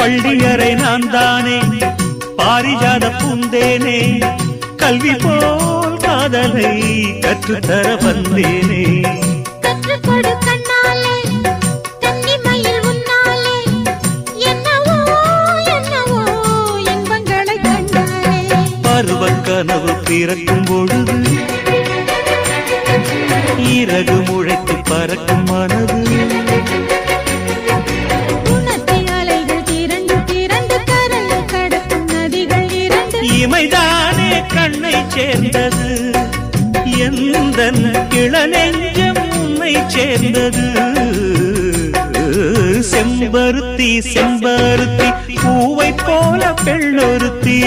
பள்ளியறை நான் தானே பாரிஜாத பூந்தேனே கல்வி போல் காதலை கற்றுத்தர வந்தேனே கற்றுக்கொடு கண்ணாலே தன்னிமையில் உன்னாலே என்னவோ என்னவோ இன்பங்களை கண்டாலே பருவக் கனவு பிறக்கும் பொழுது இறகு முளைத்து பறக்கும் மனது இமைதானே கண்ணை சேர்ந்தது எந்தன் இளநெஞ்சம் உன்னை சேர்ந்தது செம்பருத்தி செம்பருத்தி பூவை போல பெண்ணொருத்தி